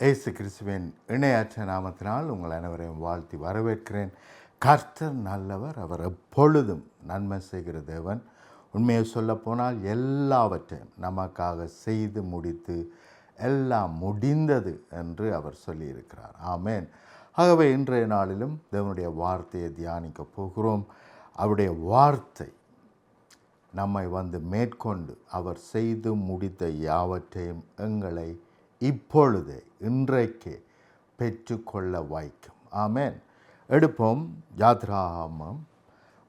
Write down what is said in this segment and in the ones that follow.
இயேசு கிறிஸ்துவின் இணையற்ற நாமத்தினால் உங்கள் அனைவரையும் வாழ்த்தி வரவேற்கிறேன். கர்த்தர் நல்லவர், அவர் எப்பொழுதும் நன்மை செய்கிற தேவன். உண்மையை சொல்லப்போனால் எல்லாவற்றையும் நமக்காக செய்து முடித்து எல்லாம் முடிந்தது என்று அவர் சொல்லியிருக்கிறார். ஆமேன். ஆகவே இன்றைய நாளிலும் தேவனுடைய வார்த்தையை தியானிக்க போகிறோம். அவருடைய வார்த்தை நம்மை மேற்கொண்டு அவர் செய்து முடித்த யாவற்றையும் எங்களை இப்பொழுதே இன்றைக்கே பெற்றுக்கொள்ள வைக்கும். ஆமேன். எடுப்போம் யாத்ராகமம்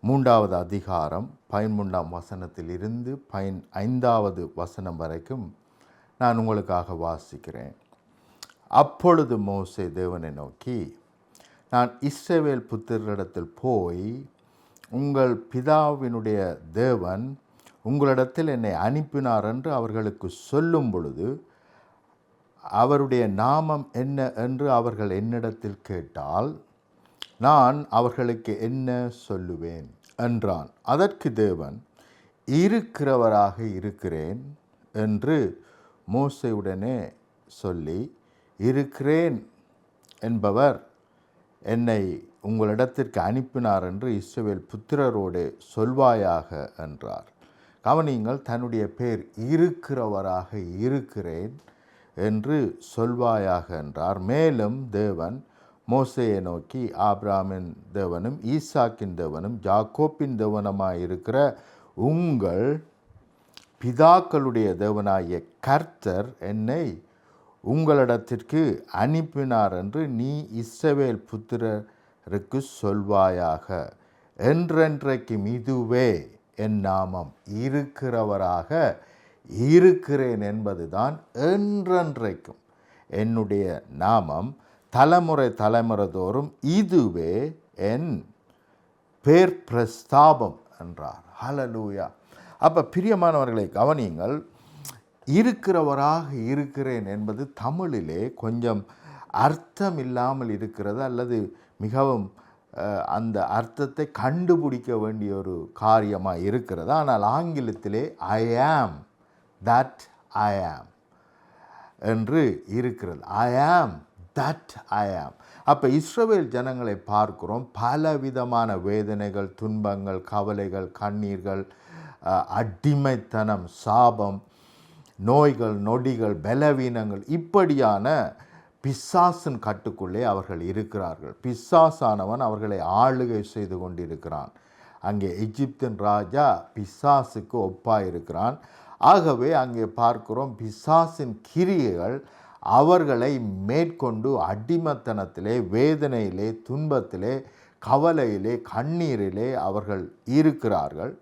3வது அதிகாரம் 13ஆம் வசனத்திலிருந்து 15வது வசனம் வரைக்கும் நான் உங்களுக்காக வாசிக்கிறேன். அப்பொழுது மோசே தேவனை நோக்கி, நான் இஸ்ரவேல் புத்திரரிடத்தில் போய், உங்கள் பிதாவினுடைய தேவன் உங்களிடத்தில் என்னை அனுப்பினார் என்று அவர்களுக்கு சொல்லும் பொழுது அவருடைய நாமம் என்ன என்று அவர்கள் என்னிடத்தில் கேட்டால் நான் அவர்களுக்கு என்ன சொல்லுவேன் என்றான். அதற்கு தேவன், இருக்கிறவராக இருக்கிறேன் என்று மோசேயுடனே சொல்லி, இருக்கிறேன் என்பவர் என்னை உங்களிடத்திற்கு அனுப்பினார் என்று இஸ்ரவேல் புத்திரரோடு சொல்வாயாக என்றார். கவனியுங்கள், தன்னுடைய பேர் இருக்கிறவராக இருக்கிறேன் என்று சொல்வாயாக என்றார். மேலும் தேவன் மோசேயை நோக்கி, ஆபிரகாமின் தேவனும் ஈசாக்கின் தேவனும் யாக்கோப்பின் தேவனுமாயிருக்கிற உங்கள் பிதாக்களுடைய தேவனாகிய கர்த்தர் என்னை உங்களிடத்திற்கு அனுப்பினார் என்று நீ இஸ்ரவேல் புத்திரருக்கு சொல்வாயாக. என்றென்றைக்கும் இதுவே என் நாமம், இருக்கிறவராக இருக்கிறேன் என்பதுதான் என்றென்றைக்கும் என்னுடைய நாமம், தலைமுறை தலைமுறை தோறும் இதுவே என் பேர் பிரஸ்தாபம் என்றார். ஹல்லேலூயா. அப்போ பிரியமானவர்களை கவனியுங்கள், இருக்கிறவராக இருக்கிறேன் என்பது தமிழிலே கொஞ்சம் அர்த்தம் இல்லாமல் இருக்கிறது, அல்லது மிகவும் அந்த அர்த்தத்தை கண்டுபிடிக்க வேண்டிய ஒரு காரியமாக இருக்கிறது. ஆனால் ஆங்கிலத்திலே ஐ ஆம் தட் ஐ ஆம் என்று இருக்கிறது. ஐ ஆம் தட் ஐ ஆம். அப்போ இஸ்ரவேல் ஜனங்களை பார்க்கிறோம், பலவிதமான வேதனைகள், துன்பங்கள், கவலைகள், கண்ணீர்கள், அடிமைத்தனம், சாபம், நோய்கள், நொடிகள், பலவீனங்கள், இப்படியான பிசாசின் கட்டுக்குள்ளே அவர்கள் இருக்கிறார்கள். பிசாசானவன் அவர்களை ஆளுகை செய்து கொண்டிருக்கிறான். அங்கே எகிப்தின் ராஜா பிசாசுக்கு ஒப்பாயிருக்கிறான். ஆகவே அங்கே பார்க்கிறோம், பிசாசின் கிரியைகள் அவர்களை மேற்கொண்டு அடிமைத்தனத்திலே, வேதனையிலே, துன்பத்திலே, கவலையிலே, கண்ணீரிலே அவர்கள் இருக்கிறார்கள்.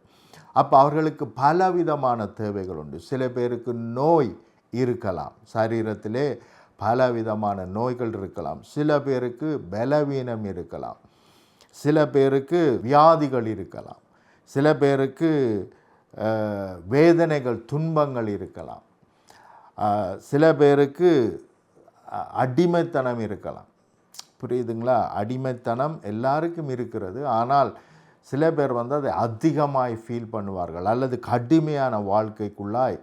அப்போ அவர்களுக்கு பலவிதமான தேவைகள் உண்டு. சில பேருக்கு நோய் இருக்கலாம், சரீரத்திலே பலவிதமான நோய்கள் இருக்கலாம். சில பேருக்கு பலவீனம் இருக்கலாம், சில பேருக்கு வியாதிகள் இருக்கலாம், சில பேருக்கு வேதனைகள், துன்பங்கள் இருக்கலாம், சில பேருக்கு அடிமைத்தனம் இருக்கலாம். புரியுதுங்களா? அடிமைத்தனம் எல்லாருக்கும் இருக்கிறது. ஆனால் சில பேர் அதை அதிகமாய் ஃபீல் பண்ணுவார்கள், அல்லது கடுமையான வாழ்க்கைக்குள்ளாய்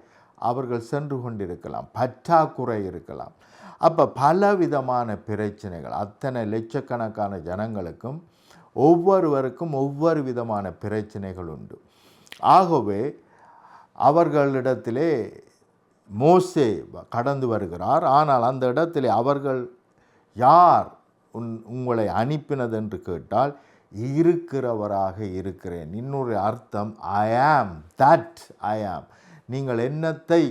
அவர்கள் சென்று கொண்டிருக்கலாம், பற்றாக்குறை இருக்கலாம். அப்போ பலவிதமான பிரச்சனைகள், அத்தனை லட்சக்கணக்கான ஜனங்களுக்கும் ஒவ்வொருவருக்கும் ஒவ்வொரு விதமான பிரச்சனைகள் உண்டு. ஆகவே அவர்களிடத்திலே மோசே கடந்து வருகிறார். ஆனால் அந்த இடத்திலே அவர்கள் யார் உங்களை அனுப்பினது என்று கேட்டால், இருக்கிறவராக இருக்கிறேன். இன்னொரு அர்த்தம் ஐ ஆம் தட் ஐ ஆம். நீங்கள் என்னத்தை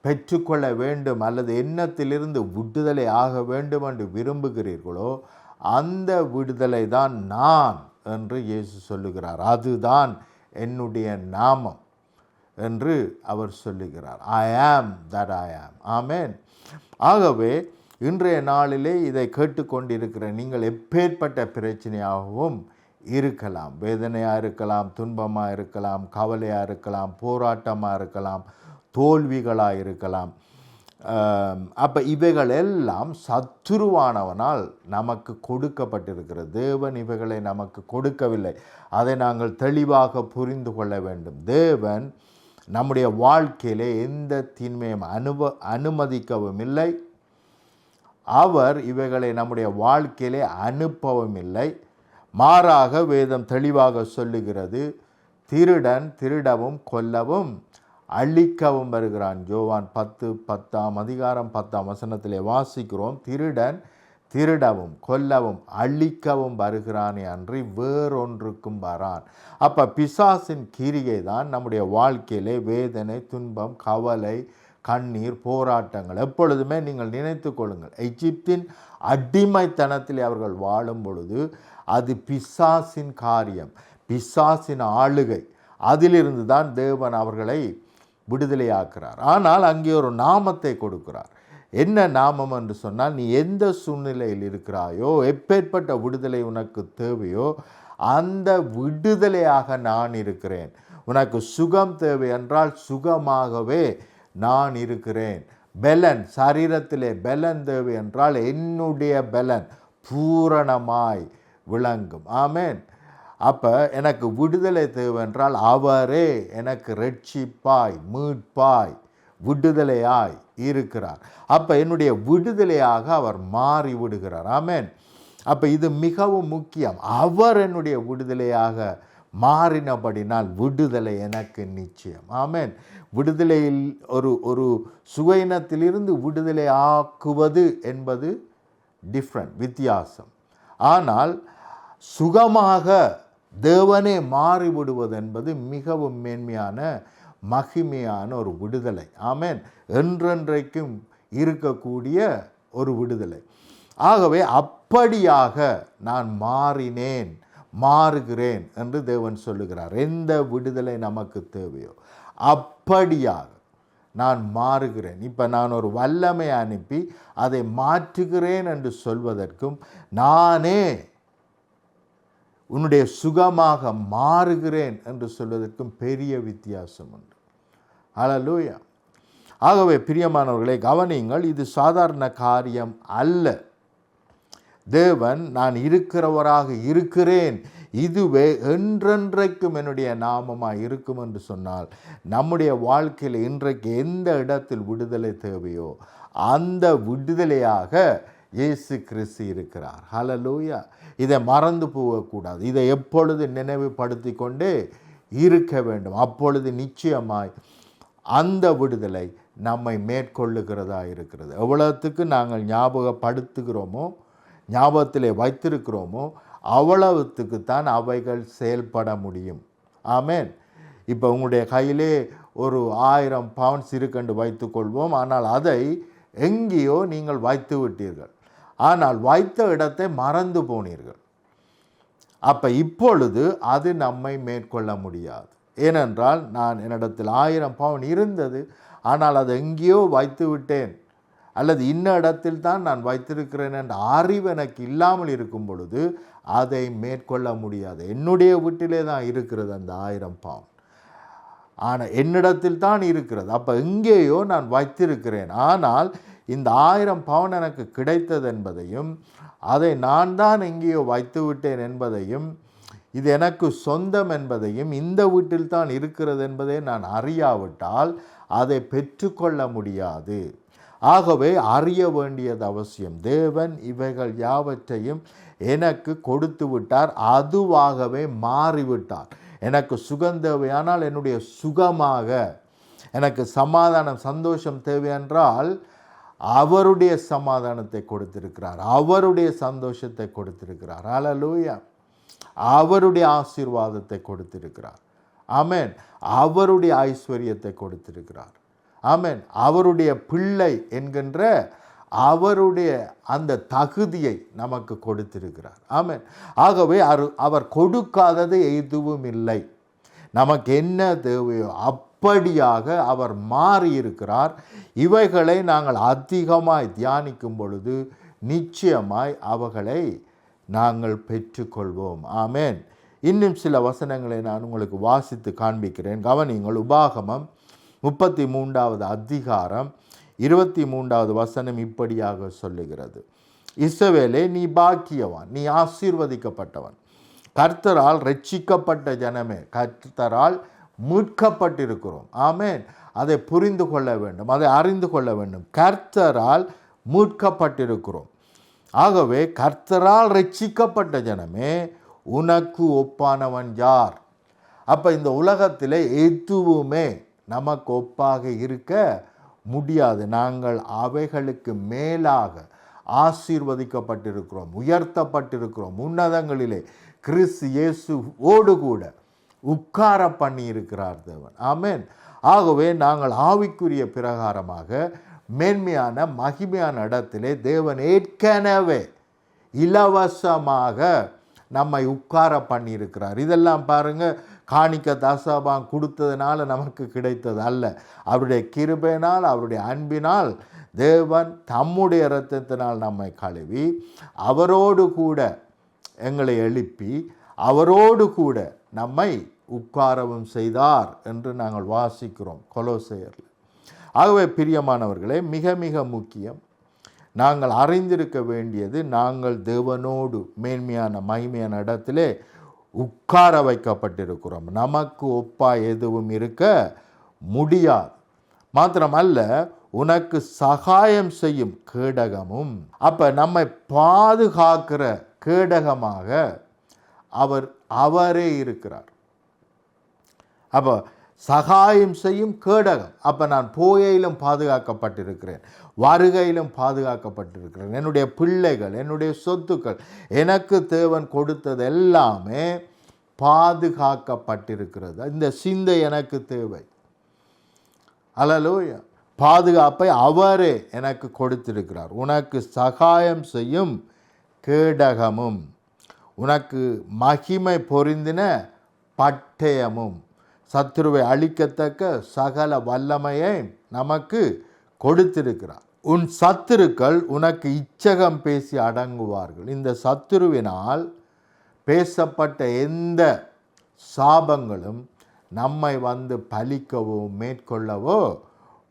பெற்றுக்கொள்ள வேண்டும் அல்லது எண்ணத்திலிருந்து விடுதலை ஆக வேண்டும் என்று விரும்புகிறீர்களோ அந்த விடுதலை தான் நான் என்று இயேசு சொல்லுகிறார். அதுதான் என்னுடைய நாமம் என்று அவர் சொல்லுகிறார். ஐ ஆம் தட் ஐ ஆம். ஆமேன். ஆகவே இன்றைய நாளிலே இதை கேட்டுக்கொண்டிருக்கிற நீங்கள் எப்பேற்பட்ட பிரச்சனையாகவும் இருக்கலாம், வேதனையாக இருக்கலாம், துன்பமாக இருக்கலாம், கவலையாக இருக்கலாம், போராட்டமாக இருக்கலாம், தோல்விகளாக இருக்கலாம். அப்போ இவைகள் எல்லாம் சத்துருவானவனால் நமக்கு கொடுக்கப்பட்டிருக்கிறது. தேவன் இவைகளை நமக்கு கொடுக்கவில்லை. அதை நாங்கள் தெளிவாக புரிந்து கொள்ள வேண்டும். தேவன் நம்முடைய வாழ்க்கையிலே எந்த தீமையும் அனுமதிக்கவும் இல்லை, அவர் இவைகளை நம்முடைய வாழ்க்கையிலே அனுப்பவும் இல்லை. மாறாக வேதம் தெளிவாக சொல்லுகிறது, திருடன் திருடவும் கொல்லவும் அழிக்கவும் வருகிறான். யோவான் 10:10 வாசிக்கிறோம், திருடன் திருடவும் கொல்லவும் அழிக்கவும் வருகிறானே அன்றி வேறொன்றுக்கும் வரான். அப்போ பிசாசின் கிரியை தான் நம்முடைய வாழ்க்கையிலே வேதனை, துன்பம், கவலை, கண்ணீர், போராட்டங்கள். எப்பொழுதுமே நீங்கள் நினைத்து கொள்ளுங்கள், எகிப்தின் அடிமைத்தனத்தில் அவர்கள் வாழும் பொழுது அது பிசாசின் காரியம், பிசாசின் ஆளுகை. அதிலிருந்து தான் தேவன் அவர்களை விடுதலையாக்குறார். ஆனால் அங்கே ஒரு நாமத்தை கொடுக்கிறார். என்ன நாமம் என்று சொன்னால், நீ எந்த சூழ்நிலையில் இருக்கிறாயோ, எப்பேற்பட்ட விடுதலை உனக்கு தேவையோ அந்த விடுதலையாக நான் இருக்கிறேன். உனக்கு சுகம் தேவை என்றால் சுகமாகவே நான் இருக்கிறேன். பெலன், சரீரத்திலே பெலன் தேவை என்றால் என்னுடைய பெலன் பூரணமாய் விளங்கும். ஆமேன். அப்போ எனக்கு விடுதலை தேவை என்றால் அவரே எனக்கு ரட்சிப்பாய், மீட்பாய், விடுதலையாய் இருக்கிறார். அப்போ என்னுடைய விடுதலையாக அவர் மாறி விடுகிறார். ஆமேன். அப்போ இது மிகவும் முக்கியம். அவர் என்னுடைய விடுதலையாக மாறினபடினால் விடுதலை எனக்கு நிச்சயம். ஆமேன். விடுதலையில் ஒரு சுகையினத்திலிருந்து விடுதலை ஆக்குவது என்பது டிஃப்ரெண்ட், வித்தியாசம். ஆனால் சுகமாக தேவனே மாறிவிடுவது என்பது மிகவும் மேன்மையான மகிமையான ஒரு விடுதலை. ஆமேன். என்றென்றைக்கும் இருக்கக்கூடிய ஒரு விடுதலை. ஆகவே அப்படியாக நான் மாறினேன், மாறுகிறேன் என்று தேவன் சொல்லுகிறார். எந்த விடுதலை நமக்கு தேவையோ அப்படியாக நான் மாறுகிறேன். இப்போ நான் ஒரு வல்லமை அனுப்பி அதை மாற்றுகிறேன் என்று சொல்வதற்கும், நானே உன்னுடைய சுகமாக மாறுகிறேன் என்று சொல்வதற்கும் பெரிய வித்தியாசம் உண்டு. ஹல்லேலூயா. ஆகவே பிரியமானவர்களை கவனியுங்கள், இது சாதாரண காரியம் அல்ல. தேவன் நான் இருக்கிறவராக இருக்கிறேன், இதுவே என்றென்றைக்கும் என்னுடைய நாமமாக இருக்கும் என்று சொன்னால், நம்முடைய வாழ்க்கையில் இன்றைக்கு எந்த இடத்தில் விடுதலை தேவையோ அந்த விடுதலையாக இயேசு கிறிஸ்து இருக்கிறார். ஹல்லேலூயா. இதை மறந்து போகக்கூடாது. இதை எப்பொழுது நினைவுபடுத்தி கொண்டே இருக்க வேண்டும். அப்பொழுது நிச்சயமாய் அந்த விடுதலை நம்மை மேற்கொள்ளுகிறதா இருக்கிறது. எவ்வளவுக்கு நாங்கள் ஞாபகப்படுத்துகிறோமோ, ஞாபகத்திலே வைத்திருக்கிறோமோ, அவ்வளவுத்துக்குத்தான் அவைகள் செயல்பட முடியும். ஆமேன். இப்போ உங்களுடைய கையிலே ஒரு 1000 பவுண்ட்ஸ் இருக்குன்னு வைத்துக்கொள்வோம். ஆனால் அதை எங்கேயோ நீங்கள் வைத்து விட்டீர்கள். ஆனால் வைத்த இடத்தை மறந்து போனீர்கள். அப்போ இப்பொழுது அது நம்மை மேற்கொள்ள முடியாது. ஏனென்றால் நான் என்னிடத்தில் 1000 பவுண்ட் இருந்தது, ஆனால் அதை எங்கேயோ வைத்து விட்டேன், அல்லது இன்ன இடத்தில் தான் நான் வைத்திருக்கிறேன் என்ற அறிவு எனக்கு இல்லாமல் இருக்கும் பொழுது அதை மேற்கொள்ள முடியாது. என்னுடைய வீட்டிலே தான் இருக்கிறது அந்த 1000 பவுண்ட், ஆனால் என்னிடத்தில் தான் இருக்கிறது. அப்போ எங்கேயோ நான் வைத்திருக்கிறேன். ஆனால் இந்த 1000 பவுண்ட் எனக்கு கிடைத்தது என்பதையும், அதை நான் தான் எங்கேயோ வைத்து விட்டேன் என்பதையும், இது எனக்கு சொந்தம் என்பதையும், இந்த வீட்டில் தான் இருக்கிறது என்பதை நான் அறியாவிட்டால் அதை பெற்றுக்கொள்ள முடியாது. ஆகவே அறிய வேண்டியது அவசியம். தேவன் இவைகள் யாவற்றையும் எனக்கு கொடுத்து விட்டார், அதுவாகவே மாறிவிட்டார். எனக்கு சுகம் தேவையானால் என்னுடைய சுகமாக, எனக்கு சமாதானம், சந்தோஷம் தேவையென்றால் அவருடைய சமாதானத்தை கொடுத்திருக்கிறார், அவருடைய சந்தோஷத்தை கொடுத்திருக்கிறார். ஹல்லேலூயா. அவருடைய ஆசீர்வாதத்தை கொடுத்திருக்கிறார். ஆமென். அவருடைய ஐஸ்வர்யத்தை கொடுத்திருக்கிறார். ஆமென். அவருடைய பிள்ளை என்கின்ற அவருடைய அந்த தகுதியை நமக்கு கொடுத்திருக்கிறார். ஆமென். ஆகவே அவர் கொடுக்காதது எதுவும் இல்லை. நமக்கு என்ன தேவையோ அப்படியாக அவர் மாறியிருக்கிறார். இவைகளை நாங்கள் அதிகமாய் தியானிக்கும் பொழுது நிச்சயமாய் அவைகளை நாங்கள் பெற்றுக்கொள்வோம். ஆமென். இன்னும் சில வசனங்களை நான் உங்களுக்கு வாசித்து காண்பிக்கிறேன். கவனியுங்கள். உபாகமம் 33வது அதிகாரம் 23வது வசனம் இப்படியாக சொல்லுகிறது. இஸ்ரவேலே, நீ பாக்கியவான், நீ ஆசீர்வதிக்கப்பட்டவன், கர்த்தரால் ரட்சிக்கப்பட்ட ஜனமே, கர்த்தரால் மீட்கப்பட்டிருக்கிறோம். ஆமென். அதை புரிந்து கொள்ள வேண்டும், அதை அறிந்து கொள்ள வேண்டும். கர்த்தரால் மீட்கப்பட்டிருக்கிறோம். ஆகவே கர்த்தரால் ரட்சிக்கப்பட்ட ஜனமே, உனக்கு ஒப்பானவன் யார்? அப்போ இந்த உலகத்தில் எதுவுமே நமக்கு ஒப்பாக இருக்க முடியாது. நாங்கள் அவைகளுக்கு மேலாக ஆசீர்வதிக்கப்பட்டிருக்கிறோம், உயர்த்தப்பட்டிருக்கிறோம். உன்னதங்களிலே கிறிஸ்து இயேசுவோடு கூட உட்கார பண்ணி இருக்கிறார் தேவன். ஆமென். ஆகவே நாங்கள் ஆவிக்குரிய பிரகாரமாக மேன்மையான மகிமையான இடத்திலே தேவன் ஏற்கனவே இலவசமாக நம்மை உட்கார பண்ணியிருக்கிறார். இதெல்லாம் பாருங்க, காணிக்க தசபாகம் கொடுத்ததுனால நமக்கு கிடைத்தது அல்ல. அவருடைய கிருபையினால், அவருடைய அன்பினால் தேவன் தம்முடைய இரத்தத்தினால் நம்மை கழுவி அவரோடு கூட எங்களை எழுப்பி அவரோடு கூட நம்மை உட்காரவும் செய்தார் என்று நாங்கள் வாசிக்கிறோம் கொலோசையரில். ஆகவே பிரியமானவர்களே, மிக மிக முக்கியம், நாங்கள் அறிந்திருக்க வேண்டியது, நாங்கள் தேவனோடு மேன்மையான மகிமையான இடத்திலே உட்கார வைக்கப்பட்டிருக்கிறோம். நமக்கு ஒப்பா எதுவும் இருக்க முடியாது. மாத்திரமல்ல, உனக்கு சகாயம் செய்யும் கேடகமும். அப்போ நம்மை பாதுகாக்கிற கேடகமாக அவரே இருக்கிறார். அப்போ சகாயம் செய்யும் கேடகம். அப்போ நான் போகையிலும் பாதுகாக்கப்பட்டிருக்கிறேன், வருகையிலும் பாதுகாக்கப்பட்டிருக்கிறேன். என்னுடைய பிள்ளைகள், என்னுடைய சொத்துக்கள், எனக்கு தேவன் கொடுத்தது எல்லாமே பாதுகாக்கப்பட்டிருக்கிறது. இந்த சிந்தை எனக்கு தேவை. அல்லேலூயா. பாதுகாப்பை அவரே எனக்கு கொடுத்திருக்கிறார். உனக்கு சகாயம் செய்யும் கேடகமும், உனக்கு மகிமை பொருந்தின பட்டயமும், சத்துருவை அழிக்கத்தக்க சகல வல்லமையை நமக்கு கொடுத்திருக்கிறார். உன் சத்துருக்கள் உனக்கு இச்சகம் பேசி அடங்குவார்கள். இந்த சத்துருவினால் பேசப்பட்ட எந்த சாபங்களும் நம்மை வந்து பலிக்கவோ மேற்கொள்ளவோ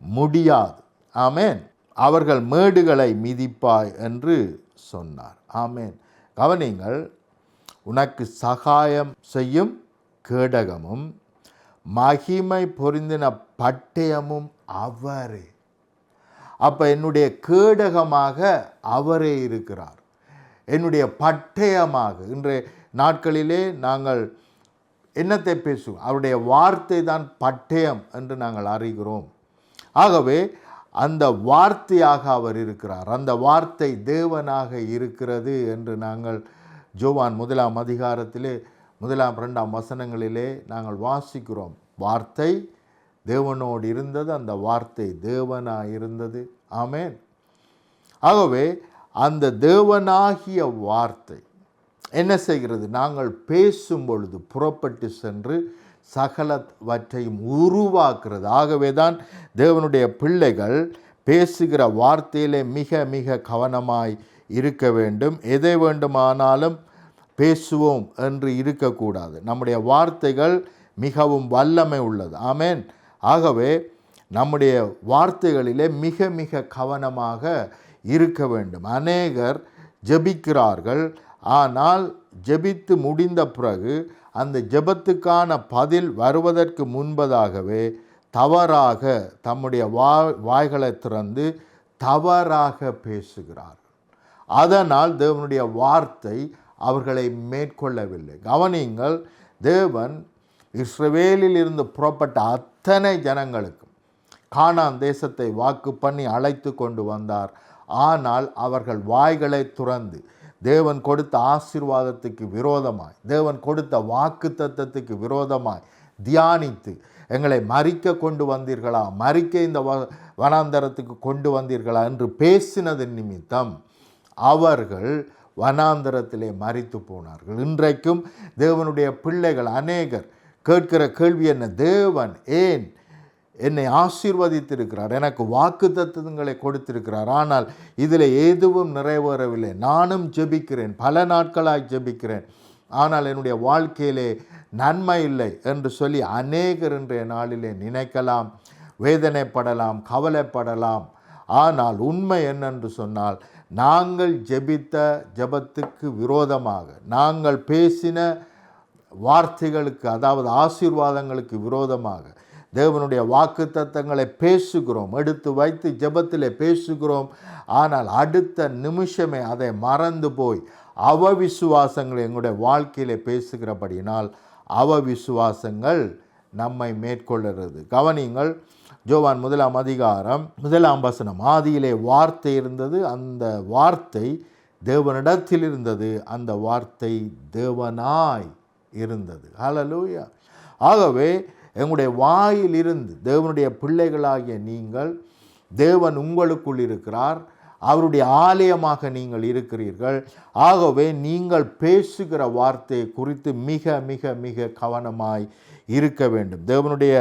முடியாது. ஆமேன். அவர்கள் மேடுகளை மிதிப்பாய் என்று சொன்னார். ஆமேன். கவனிங்கள், உனக்கு சகாயம் செய்யும் கேடகமும் மகிமை பொருந்தின பட்டயமும் அவரே. அப்போ என்னுடைய கேடகமாக அவரே இருக்கிறார், என்னுடைய பட்டயமாக. இன்றைய நாட்களிலே நாங்கள் என்னத்தை பேசுவோம்? அவருடைய வார்த்தை தான் பட்டயம் என்று நாங்கள் அறிகிறோம். ஆகவே அந்த வார்த்தையாக அவர் இருக்கிறார். அந்த வார்த்தை தேவனாக இருக்கிறது என்று நாங்கள் யோவான் 1 அதிகாரத்திலே 1-2 வசனங்களிலே நாங்கள் வாசிக்கிறோம். வார்த்தை தேவனோடு இருந்தது, அந்த வார்த்தை தேவனாக இருந்தது. ஆமென். ஆகவே அந்த தேவனாகிய வார்த்தை என்ன செய்கிறது? நாங்கள் பேசும் பொழுது புறப்பட்டு சென்று சகலவற்றையும் உருவாக்குறது. ஆகவே தான் தேவனுடைய பிள்ளைகள் பேசுகிற வார்த்தையிலே மிக மிக கவனமாய் இருக்க வேண்டும். எதை வேண்டுமானாலும் பேசுவோம் என்று இருக்கக்கூடாது. நம்முடைய வார்த்தைகள் மிகவும் வல்லமை உள்ளது. ஆமென். ஆகவே நம்முடைய வார்த்தைகளிலே மிக மிக கவனமாக இருக்க வேண்டும். அநேகர் ஜெபிக்கிறார்கள், ஆனால் ஜெபித்து முடிந்த பிறகு அந்த ஜெபத்துக்கான பதில் வருவதற்கு முன்பதாகவே தவறாக தம்முடைய வாய்களை திறந்து தவறாக பேசுகிறார்கள். அதனால் தேவனுடைய வார்த்தை அவர்களை மேற்கொள்ளவில்லை. கவனியுங்கள், தேவன் இஸ்ரவேலில் இருந்து புறப்பட்ட அத்தனை ஜனங்களுக்கும் கானான் தேசத்தை வாக்கு பண்ணி அழைத்து கொண்டு வந்தார். ஆனால் அவர்கள் வாய்களை துறந்து தேவன் கொடுத்த ஆசீர்வாதத்துக்கு விரோதமாய், தேவன் கொடுத்த வாக்கு தத்தத்துக்கு விரோதமாய் தியானித்து, எங்களை மறிக்க கொண்டு வந்தீர்களா, மறிக்க இந்த வனாந்தரத்துக்கு கொண்டு வந்தீர்களா என்று பேசினதன் நிமித்தம் அவர்கள் வனாந்தரத்திலே மரித்து போனார்கள். இன்றைக்கும் தேவனுடைய பிள்ளைகள் அநேகர் கேட்கிற கேள்வி என்ன? தேவன் ஏன் என்னை ஆசீர்வதித்திருக்கிறார், எனக்கு வாக்கு தத்துவங்களை கொடுத்திருக்கிறார், ஆனால் இதில் எதுவும் நிறைவேறவில்லை. நானும் ஜெபிக்கிறேன், பல நாட்களாக ஜெபிக்கிறேன், ஆனால் என்னுடைய வாழ்க்கையிலே நன்மை இல்லை என்று சொல்லி அநேகர் இன்றைய நாளிலே நினைக்கலாம், வேதனைப்படலாம், கவலைப்படலாம். ஆனால் உண்மை என்னென்று சொன்னால், நாங்கள் ஜெபித்த ஜெபத்துக்கு விரோதமாக, நாங்கள் பேசின வார்த்தைகளுக்கு, அதாவது ஆசீர்வாதங்களுக்கு விரோதமாக தேவனுடைய வாக்குத்தத்தங்களை பேசுகிறோம், எடுத்து வைத்து ஜெபத்திலே பேசுகிறோம். ஆனால் அடுத்த நிமிஷமே அதை மறந்து போய் அவவிசுவாசங்களை எங்களுடைய வாழ்க்கையிலே பேசுகிறபடியினால் அவவிசுவாசங்கள் நம்மை மேற்கொள்கிறது. கவனியுங்கள், யோவான் 1 ஆதியிலே வார்த்தை இருந்தது, அந்த வார்த்தை தேவனிடத்தில் இருந்தது, அந்த வார்த்தை தேவனாய் இருந்தது. ஹல்லேலூயா. ஆகவே எங்களுடைய வாயிலிருந்து தேவனுடைய பிள்ளைகளாகிய நீங்கள், தேவன் உங்களுக்குள் இருக்கிறார், அவருடைய ஆலயமாக நீங்கள் இருக்கிறீர்கள். ஆகவே நீங்கள் பேசுகிற வார்த்தையை குறித்து மிக மிக மிக கவனமாய் இருக்க வேண்டும். தேவனுடைய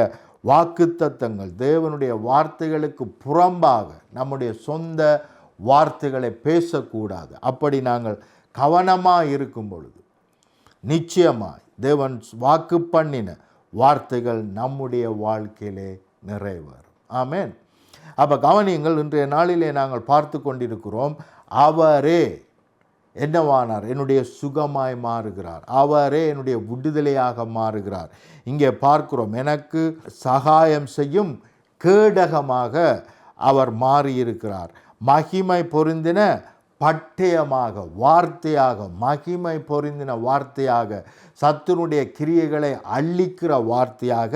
வாக்குத்தத்தங்கள், தேவனுடைய வார்த்தைகளுக்கு புறம்பாக நம்முடைய சொந்த வார்த்தைகளை பேசக்கூடாது. அப்படி நாங்கள் கவனமாக இருக்கும் பொழுது நிச்சயமாய் தேவன் வாக்கு பண்ணின வார்த்தைகள் நம்முடைய வாழ்க்கையிலே நிறைவேறும். ஆமென். அப்போ கவனியுங்கள், இன்றைய நாளிலே நாங்கள் பார்த்து கொண்டிருக்கிறோம், அவரே என்னவானார்? என்னுடைய சுகமாய் மாறுகிறார், அவரே என்னுடைய விடுதலையாக மாறுகிறார். இங்கே பார்க்கிறோம், எனக்கு சகாயம் செய்யும் கேடகமாக அவர் மாறியிருக்கிறார். மகிமை பொருந்தின பட்டயமாக, வார்த்தையாக, மகிமை பொருந்தின வார்த்தையாக, சத்துருடைய கிரியைகளை அழிக்கிற வார்த்தையாக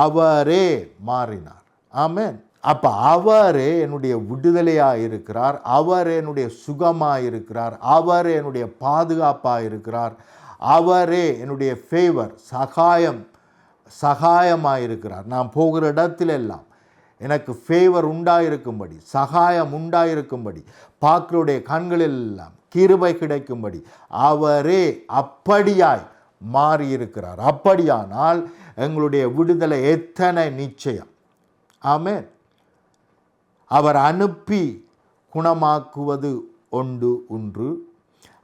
அவரே மாறினார். ஆமென். அப்போ அவரே என்னுடைய விடுதலையாக இருக்கிறார், அவர் என்னுடைய சுகமாக இருக்கிறார், அவர் என்னுடைய பாதுகாப்பாக இருக்கிறார், அவரே என்னுடைய ஃபேவர் சகாயமாக இருக்கிறார். நான் போகிற இடத்திலெல்லாம் எனக்கு ஃபேவர் உண்டாயிருக்கும்படி, சகாயம் உண்டாயிருக்கும்படி, பார்க்கிறோடைய கண்களெல்லாம் கிருபை கிடைக்கும்படி அவரே அப்படியாய் மாறியிருக்கிறார். அப்படியானால் எங்களுடைய விடுதலை எத்தனை நிச்சயம். ஆமென். அவர் அனுப்பி குணமாக்குவது ஒன்று.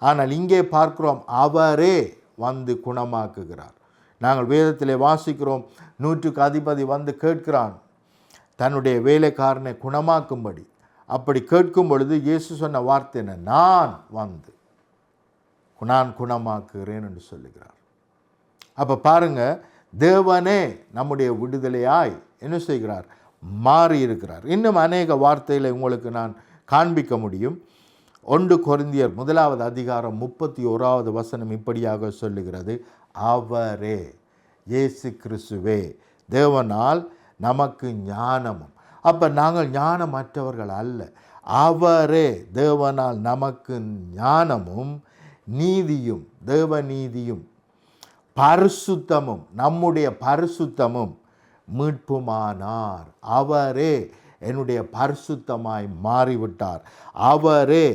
ஆனால் இங்கே பார்க்கிறோம், அவரே வந்து குணமாக்குகிறார். நாங்கள் வேதத்திலே வாசிக்கிறோம், 100க்கு அதிபதி வந்து கேட்கிறான் தன்னுடைய வேலைக்காரனை குணமாக்கும்படி. அப்படி கேட்கும் பொழுது இயேசு சொன்ன வார்த்தை என்ன? நான் குணமாக்குகிறேன் என்று சொல்லுகிறார். அப்போ பாருங்க, தேவனே நம்முடைய விடுதலையாய் என்ன செய்கிறார்? மாறி இருக்கிறார். இன்னும் அநேக வார்த்தைகளை உங்களுக்கு நான் காண்பிக்க முடியும். 1 கொரிந்தியர் 1 இப்படியாக சொல்லுகிறது, அவரே இயேசு கிறிஸ்துவே தேவனால் நமக்கு ஞானமும். அப்போ நாங்கள் ஞானமற்றவர்கள் அல்ல, அவரே தேவனால் நமக்கு ஞானமும் நீதியும், தேவ நீதியும், பரிசுத்தமும், நம்முடைய பரிசுத்தமும் மீட்புமானார். அவரே என்னுடைய பரிசுத்தமாய் மாறிவிட்டார். அவரே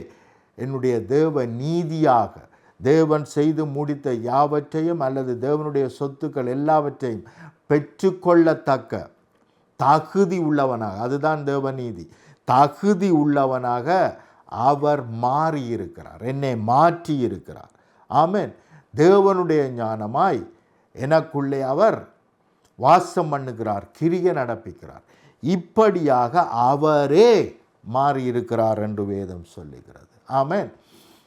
என்னுடைய தேவ நீதியாக, தேவன் செய்து முடித்த யாவற்றையும் அல்லது தேவனுடைய சொத்துக்கள் எல்லாவற்றையும் பெற்றுக்கொள்ளத்தக்க தகுதி உள்ளவனாக, அதுதான் தேவநீதி, தகுதி உள்ளவனாக அவர் மாறியிருக்கிறார், என்னை மாற்றி இருக்கிறார். ஆமென். தேவனுடைய ஞானமாய் எனக்குள்ளே அவர் வாசம் பண்ணுகிறார், கிரியை நடப்பிக்கிறார். இப்படியாக அவரே மாறியிருக்கிறார் என்று வேதம் சொல்லுகிறது. ஆமென்.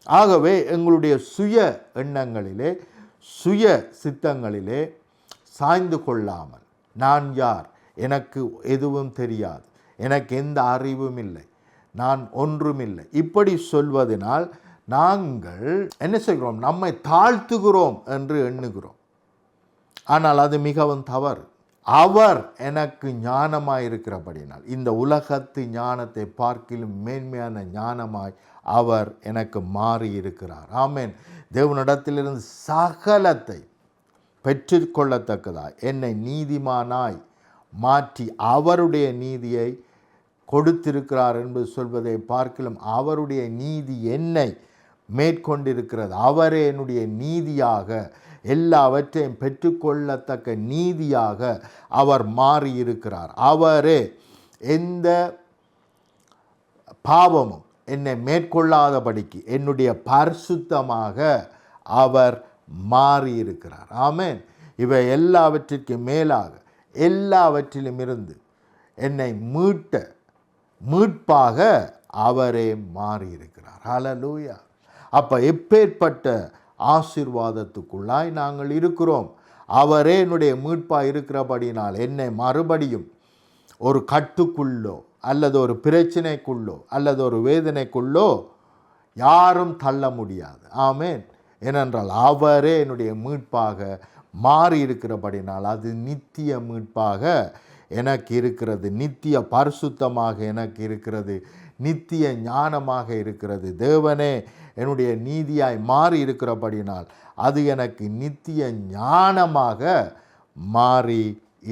ஆகவே எங்களுடைய சுய எண்ணங்களிலே, சுய சித்தங்களிலே சாய்ந்து கொள்ளாமல், நான் யார், எனக்கு எதுவும் தெரியாது, எனக்கு எந்த அறிவும் இல்லை, நான் ஒன்றுமில்லை, இப்படி சொல்வதனால் நாங்கள் என்ன செய்கிறோம்? நம்மை தாழ்த்துகிறோம் என்று எண்ணுகிறோம். ஆனால் அது மிகவும் தவறு. அவர் எனக்கு ஞானமாய் இருக்கிறபடினால், இந்த உலகத்து ஞானத்தை பார்க்கிலும் மேன்மையான ஞானமாய் அவர் எனக்கு மாறி இருக்கிறார். ஆமென். தேவனிடத்திலிருந்து சகலத்தை பெற்றுக்கொள்ளத்தக்கதாய் என்னை நீதிமானாய் மாற்றி அவருடைய நீதியை கொடுத்திருக்கிறார் என்பது சொல்வதை பார்க்கிலும் அவருடைய நீதி என்னை மேற்கொண்டிருக்கிறது. அவரே என்னுடைய நீதியாக, எல்லாவற்றையும் பெற்றுக்கொள்ளத்தக்க நீதியாக அவர் மாறியிருக்கிறார். அவரே எந்த பாவமும் என்னை மேற்கொள்ளாதபடிக்கு என்னுடைய பரிசுத்தமாக அவர் மாறியிருக்கிறார். ஆமென். இவை எல்லாவற்றிற்கும் மேலாக, எல்லாவற்றிலும் இருந்து என்னை மீட்பாக அவரே மாறியிருக்கிறார். ஹல்லேலூயா. அப்போ எப்பேற்பட்ட ஆசீர்வாதத்துக்குள்ளாய் நாங்கள் இருக்கிறோம். அவரே என்னுடைய மீட்பாக இருக்கிறபடினால் என்னை மறுபடியும் ஒரு கட்டுக்குள்ளோ அல்லது ஒரு பிரச்சனைக்குள்ளோ அல்லது ஒரு வேதனைக்குள்ளோ யாரும் தள்ள முடியாது. ஆமேன். ஏனென்றால் அவரே என்னுடைய மீட்பாக மாறி இருக்கிறபடினால் அது நித்திய மீட்பாக எனக்கு இருக்கிறது, நித்திய பரிசுத்தமாக எனக்கு இருக்கிறது, நித்திய ஞானமாக இருக்கிறது. தேவனே என்னுடைய நீதியாய் மாறி இருக்கிறபடினால் அது எனக்கு நித்திய ஞானமாக மாறி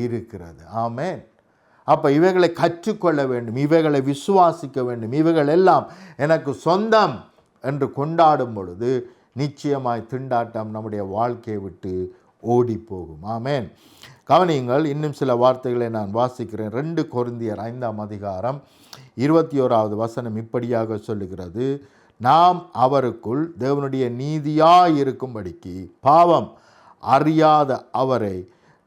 இருக்கிறது. ஆமேன். அப்போ இவைகளை கற்றுக்கொள்ள வேண்டும், இவைகளை விசுவாசிக்க வேண்டும், இவைகள் எல்லாம் எனக்கு சொந்தம் என்று கொண்டாடும் பொழுது நிச்சயமாய் திண்டாட்டம் நம்முடைய வாழ்க்கையை விட்டு ஓடி போகும். ஆமேன். கவனியுங்கள், இன்னும் சில வார்த்தைகளை நான் வாசிக்கிறேன். 2 கொரிந்தியர் 5ஆம் அதிகாரம் 21வது வசனம் இப்படியாக சொல்லுகிறது, நாம் அவருக்குள் தேவனுடைய நீதியாய் இருக்கும்படிக்கு பாவம் அறியாத அவரை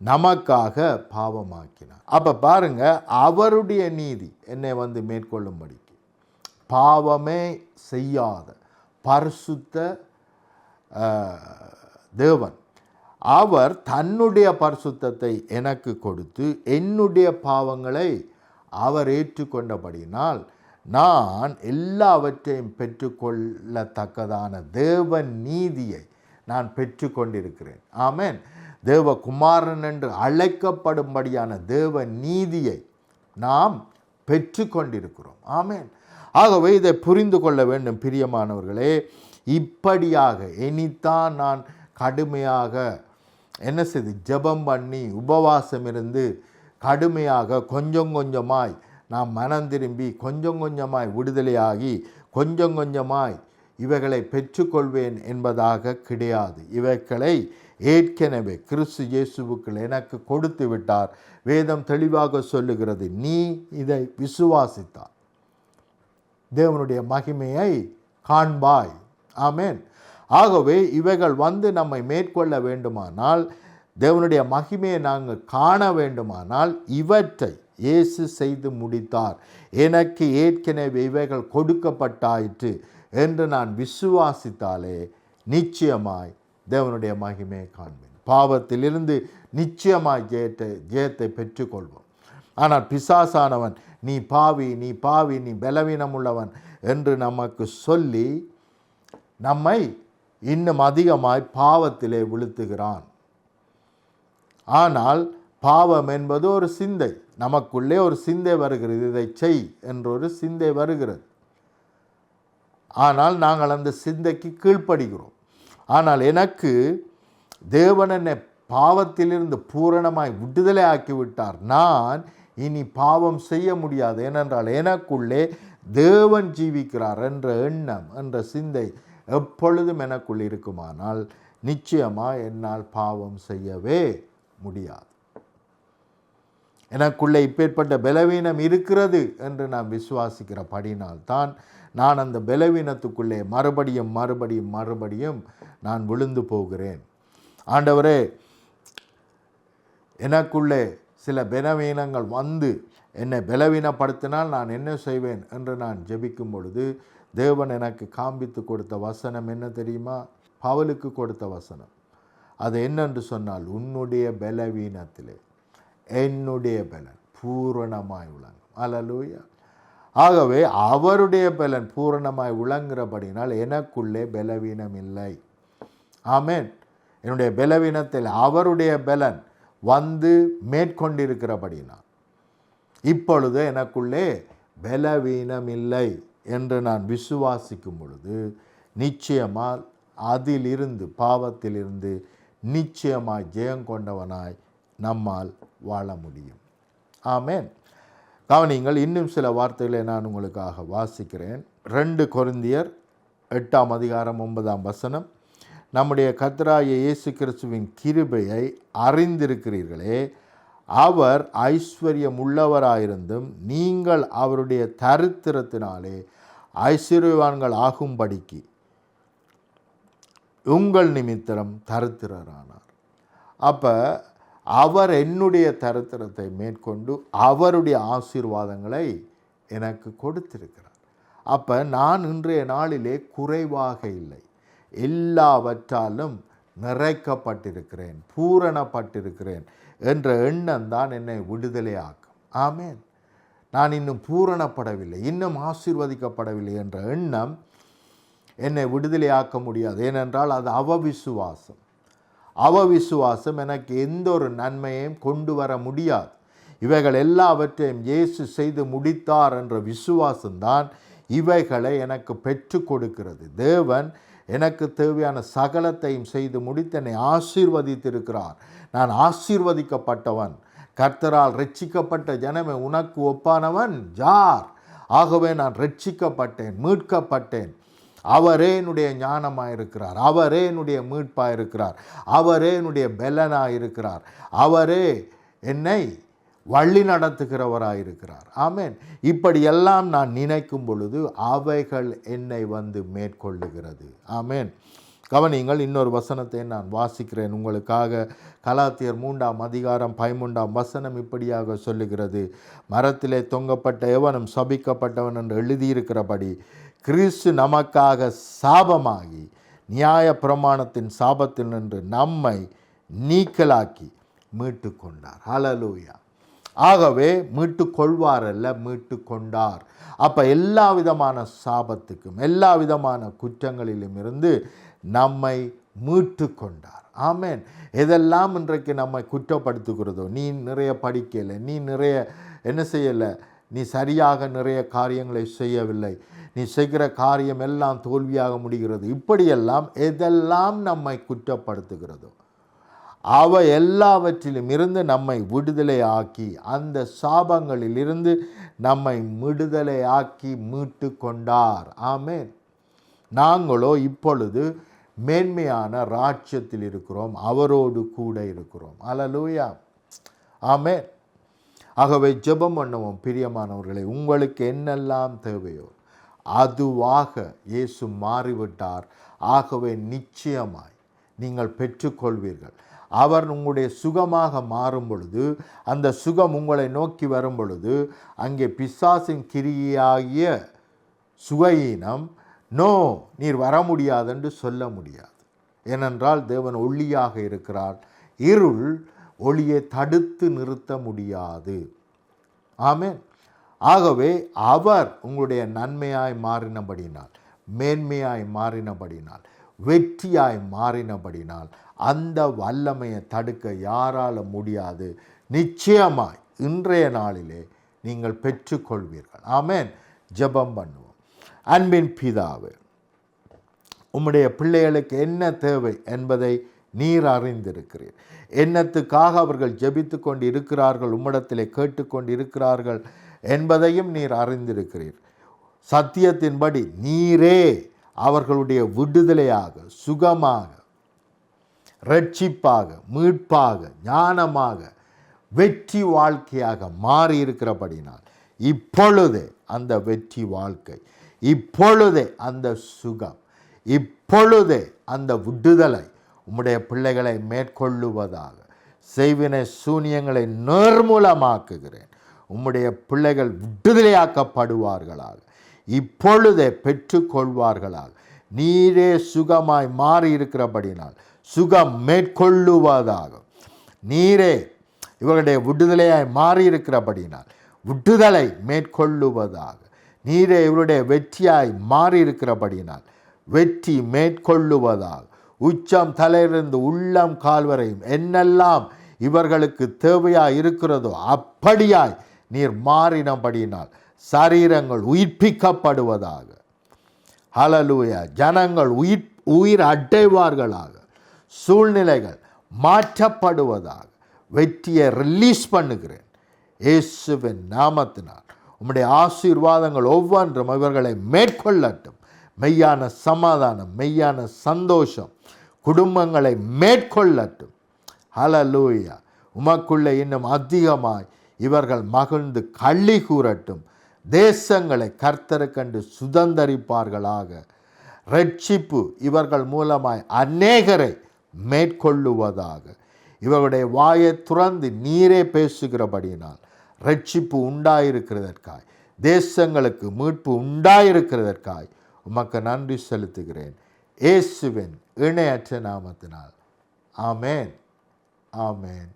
நமக்காக பாவமாக்கினார். அப்போ பாருங்க, அவருடைய நீதி என்னை மேற்கொள்ளும்படிக்கு பாவமே செய்யாத பரிசுத்த தேவன் அவர் தன்னுடைய பரிசுத்தத்தை எனக்கு கொடுத்து என்னுடைய பாவங்களை அவர் ஏற்றுக்கொண்டபடினால் நான் எல்லாவற்றையும் பெற்றுக்கொள்ளத்தக்கதான தேவ நீதியை நான் பெற்றுக்கொண்டிருக்கிறேன். ஆமேன். தேவகுமாரன் என்று அழைக்கப்படும்படியான தேவ நீதியை நாம் பெற்றுக்கொண்டிருக்கிறோம். ஆமேன். ஆகவே இதை புரிந்து கொள்ள வேண்டும் பிரியமானவர்களே. இப்படியாக இனித்தான் நான் கடுமையாக என்ன செய்து ஜெபம் பண்ணி உபவாசம் இருந்து கடுமையாக கொஞ்சம் கொஞ்சமாய் நான் மனம் திரும்பி கொஞ்சம் கொஞ்சமாய் விடுதலையாகி கொஞ்சம் கொஞ்சமாய் இவைகளை பெற்றுக்கொள்வேன் என்பதாக கிடையாது. இவைகளை ஏற்கனவே கிறிஸ்து இயேசுவுக்குள் எனக்கு கொடுத்து விட்டார். வேதம் தெளிவாக சொல்லுகிறது, நீ இதை விசுவாசித்தார் தேவனுடைய மகிமையை காண்பாய். ஆமேன். ஆகவே இவைகள் நம்மை மேற்கொள்ள வேண்டுமானால், தேவனுடைய மகிமையை நாங்கள் காண வேண்டுமானால் இவற்றை இயேசு செய்து முடித்தார், எனக்கு ஏற்கனவே இவைகள் கொடுக்கப்பட்டாயிற்று என்று நான் விசுவாசித்தாலே நிச்சயமாய் தேவனுடைய மகிமையை காண்பேன். பாவத்திலிருந்து நிச்சயமாய் ஜெயத்தை பெற்றுக்கொள்வோம். ஆனால் பிசாசானவன் நீ பாவி, நீ பாவி, நீ பலவீனம் உள்ளவன் என்று நமக்கு சொல்லி நம்மை இன்னும் அதிகமாய் பாவத்திலே விழுத்துகிறான். ஆனால் பாவம் என்பது ஒரு சிந்தை, நமக்குள்ளே ஒரு சிந்தை வருகிறது, இதை செய் என்றொரு சிந்தை வருகிறது. ஆனால் நாங்கள் அந்த சிந்தைக்கு கீழ்ப்படுகிறோம். ஆனால் எனக்கு தேவன் என்னை பாவத்திலிருந்து பூரணமாய் விடுதலை ஆக்கிவிட்டார். நான் இனி பாவம் செய்ய முடியாது, ஏனென்றால் எனக்குள்ளே தேவன் ஜீவிக்கிறார் என்ற எண்ணம் என்ற சிந்தை எப்பொழுதும் எனக்குள் இருக்குமானால் நிச்சயமாக என்னால் பாவம் செய்யவே முடியாது. எனக்குள்ளே இப்பேற்பட்ட பலவீனம் இருக்கிறது என்று நான் விசுவாசிக்கிறபடினால் தான் நான் அந்த பலவீனத்துக்குள்ளே மறுபடியும் நான் விழுந்து போகிறேன். ஆண்டவரே, எனக்குள்ளே சில பலவீனங்கள் என்னை பலவீனப்படுத்தினால் நான் என்ன செய்வேன் என்று நான் ஜெபிக்கும் பொழுது தேவன் எனக்கு காண்பித்து கொடுத்த வசனம் என்ன தெரியுமா? பவுலுக்கு கொடுத்த வசனம். அது என்னென்று சொன்னால், உன்னுடைய பலவீனத்திலே என்னுடைய பலன் பூரணமாய் விளங்கும். அல்லேலூயா. ஆகவே அவருடைய பலன் பூரணமாய் விளங்குகிறபடினால் எனக்குள்ளே பலவீனம் இல்லை. ஆமேன். என்னுடைய பலவீனத்தில் அவருடைய பலன் மேற்கொண்டிருக்கிறபடினால் இப்பொழுது எனக்குள்ளே பலவீனம் இல்லை என்று நான் விசுவாசிக்கும் பொழுது நிச்சயமாக அதிலிருந்து பாவத்திலிருந்து நிச்சயமாய் ஜெயங்கொண்டவனாய் நம்மால் வாழ முடியும். ஆமேன். கவனிங்கள், இன்னும் சில வார்த்தைகளை நான் உங்களுக்காக வாசிக்கிறேன். 2 கொரிந்தியர் 8ஆம் அதிகாரம் 9ஆம் வசனம். நம்முடைய கர்த்தராகிய இயேசு கிறிஸ்துவின் கிருபையை அறிந்திருக்கிறீர்களே, அவர் ஐஸ்வர்யம் உள்ளவராயிருந்தும் நீங்கள் அவருடைய தரித்திரத்தினாலே ஐஸ்வர்யவான்கள் ஆகும்படிக்கு உங்கள் நிமித்தம் தரித்திரரானார். அப்போ அவர் என்னுடைய தரித்திரத்தை மேற்கொண்டு அவருடைய ஆசீர்வாதங்களை எனக்கு கொடுத்திருக்கிறார். அப்போ நான் இன்றைய நாளிலே குறைவாக இல்லை, எல்லாவற்றாலும் நிறைக்கப்பட்டிருக்கிறேன், பூரணப்பட்டிருக்கிறேன் என்ற எண்ணம் தான் என்னை விடுதலையாக்கும். ஆமேன். நான் இன்னும் பூரணப்படவில்லை, இன்னும் ஆசீர்வதிக்கப்படவில்லை என்ற எண்ணம் என்னை விடுதலையாக்க முடியாது. ஏனென்றால் அது அவவிசுவாசம். அவவிசுவாசம் எனக்கு எந்த ஒரு நன்மையையும் கொண்டு வர முடியாது. இவைகள் எல்லாவற்றையும் இயேசு செய்து முடித்தார் என்ற விசுவாசம்தான் இவைகளை எனக்கு பெற்று கொடுக்கிறது. தேவன் எனக்கு தேவையான சகலத்தையும் செய்து முடித்து என்னை ஆசீர்வதித்திருக்கிறார். நான் ஆசீர்வதிக்கப்பட்டவன். கர்த்தரால் ரட்சிக்கப்பட்ட ஜனமே உனக்கு ஒப்பானவன் யார்? ஆகவே நான் ரட்சிக்கப்பட்டேன், மீட்கப்பட்டேன். அவரே என்னுடைய ஞானமாயிருக்கிறார், அவரே என்னுடைய மீட்பாயிருக்கிறார், அவரே என்னுடைய பெலனாயிருக்கிறார், அவரே என்னை வழி நடத்துகிறவராயிருக்கிறார். ஆமேன். இப்படியெல்லாம் நான் நினைக்கும் பொழுது அவைகள் என்னை வந்து மேற்கொள்ளுகிறது. ஆமேன். கவனிங்கள், இன்னொரு வசனத்தை நான் வாசிக்கிறேன் உங்களுக்காக. கலாத்தியர் 3:13 இப்படியாக சொல்லுகிறது, மரத்திலே தொங்கப்பட்ட எவனும் சபிக்கப்பட்டவன் என்று எழுதியிருக்கிறபடி கிறிஸ்து நமக்காக சாபமாகி நியாய பிரமாணத்தின் சாபத்தில் நின்று நம்மை நீக்கலாக்கி மீட்டு கொண்டார். ஹல்லேலூயா. ஆகவே மீட்டு கொள்வாரல்ல, மீட்டு கொண்டார். அப்போ எல்லா விதமான சாபத்துக்கும் எல்லா விதமான குற்றங்களிலும் இருந்து நம்மை மீட்டு கொண்டார். ஆமேன். எதெல்லாம் இன்றைக்கு நம்மை குற்றப்படுத்துகிறதோ, நீ நிறைய படிக்கலை, நீ நிறைய என்ன செய்யலை, நீ சரியாக நிறைய காரியங்களை செய்யவில்லை, நீ செய்கிற காரியம் எல்லாம் தோல்வியாக முடிகிறது, இப்படியெல்லாம் எதெல்லாம் நம்மை குற்றப்படுத்துகிறதோ அவை எல்லாவற்றிலும் இருந்து நம்மை விடுதலையாக்கி, அந்த சாபங்களிலிருந்து நம்மை விடுதலையாக்கி மீட்டு கொண்டார். ஆமேன். நாங்களோ இப்பொழுது மேன்மையான ராஜ்யத்தில் இருக்கிறோம், அவரோடு கூட இருக்கிறோம். அல்லேலூயா. ஆமேன். ஆகவே ஜெபம் பண்ணுவோம். பிரியமானவர்களே, உங்களுக்கு என்னெல்லாம் தேவையோ அதுவாக இயேசு மாறிவிட்டார். ஆகவே நிச்சயமாய் நீங்கள் பெற்றுக்கொள்வீர்கள். அவர் உங்களுடைய சுகமாக மாறும் பொழுது, அந்த சுகம் உங்களை நோக்கி வரும் பொழுது, அங்கே பிசாசின் கிரியாகிய சுகையினம் நோ, நீர் வர முடியாது என்று சொல்ல முடியாது. ஏனென்றால் தேவன் ஒளியாக இருக்கிறார். இருள் ஒளியை தடுத்து நிறுத்த முடியாது. ஆமேன். ஆகவே அவர் உங்களுடைய நன்மையாய் மாறினபடினால், மேன்மையாய் மாறினபடினால், வெற்றியாய் மாறினபடினால் அந்த வல்லமையை தடுக்க யாரால முடியாது. நிச்சயமாய் இன்றைய நாளிலே நீங்கள் பெற்றுக்கொள்வீர்கள். ஆமேன். ஜெபம் பண்ணுவோம். அன்பின் பிதாவே, உம்முடைய பிள்ளைகளுக்கு என்ன தேவை என்பதை நீர் அறிந்திருக்கிறீர். என்னத்துக்காக அவர்கள் ஜெபித்து கொண்டு இருக்கிறார்கள், உம்மிடத்திலே கேட்டுக்கொண்டு இருக்கிறார்கள் என்பதையும் நீர் அறிந்திருக்கிறீர். சத்தியத்தின்படி நீரே அவர்களுடைய விடுதலையாக, சுகமாக, ரட்சிப்பாக, மீட்பாக, ஞானமாக, வெற்றி வாழ்க்கையாக மாறி இருக்கிறபடினால் இப்பொழுதே அந்த வெற்றி வாழ்க்கை, இப்பொழுதே அந்த சுகம், இப்பொழுதே அந்த விடுதலை உம்முடைய பிள்ளைகளை மேற்கொள்ளுவதாக. செய்வினை சூனியங்களை நிர்மூலமாக்குகிறேன். உம்முடைய பிள்ளைகள் விடுதலையாக்கப்படுவார்களாக, இப்பொழுதே பெற்றுக்கொள்வார்களாக. நீரே சுகமாய் மாறி இருக்கிறபடினால் சுகம் மேற்கொள்ளுவதாக. நீரே இவர்களுடைய விடுதலையாய் மாறி இருக்கிறபடினால் விடுதலை மேற்கொள்ளுவதாக. நீரே இவருடைய வெற்றியாய் மாறி இருக்கிறபடினால் வெற்றி மேற்கொள்ளுவதாக. உச்சம் தலையிலிருந்து உள்ளம் கால்வரையும் என்னெல்லாம் இவர்களுக்கு தேவையாய் இருக்கிறதோ அப்படியாய் நீர் மாறினபடினால் சரீரங்கள் உயிர்ப்பிக்கப்படுவதாக. ஹல்லேலூயா. ஜனங்கள் உயிர் அடைவார்களாக. சூழ்நிலைகள் மாற்றப்படுவதாக. வெற்றியை ரிலீஸ் பண்ணுகிறேன் இயேசுவின் நாமத்தினால். உம்முடைய ஆசீர்வாதங்கள் ஒவ்வொன்றும் இவர்களை மேற்கொள்ளட்டும். மெய்யான சமாதானம், மெய்யான சந்தோஷம் குடும்பங்களை மேற்கொள்ளட்டும். ஹல்லேலூயா. உமக்குள்ளே இன்னும் அதிகமாய் இவர்கள் மகிழ்ந்து களி கூறட்டும். தேசங்களை கர்த்தருக்கென்று சுதந்தரிப்பார்களாக. ரட்சிப்பு இவர்கள் மூலமாய் அநேகரை மேற்கொள்ளுவதாக. இவருடைய வாயை துறந்து நீரே பேசுகிறபடியினால் ரட்சிப்பு உண்டாயிருக்கிறதற்காய், தேசங்களுக்கு மீட்பு உண்டாயிருக்கிறதற்காய் உமக்கு நன்றி செலுத்துகிறேன். இயேசுவின் இணையற்ற நாமத்தினால் ஆமேன், ஆமேன்.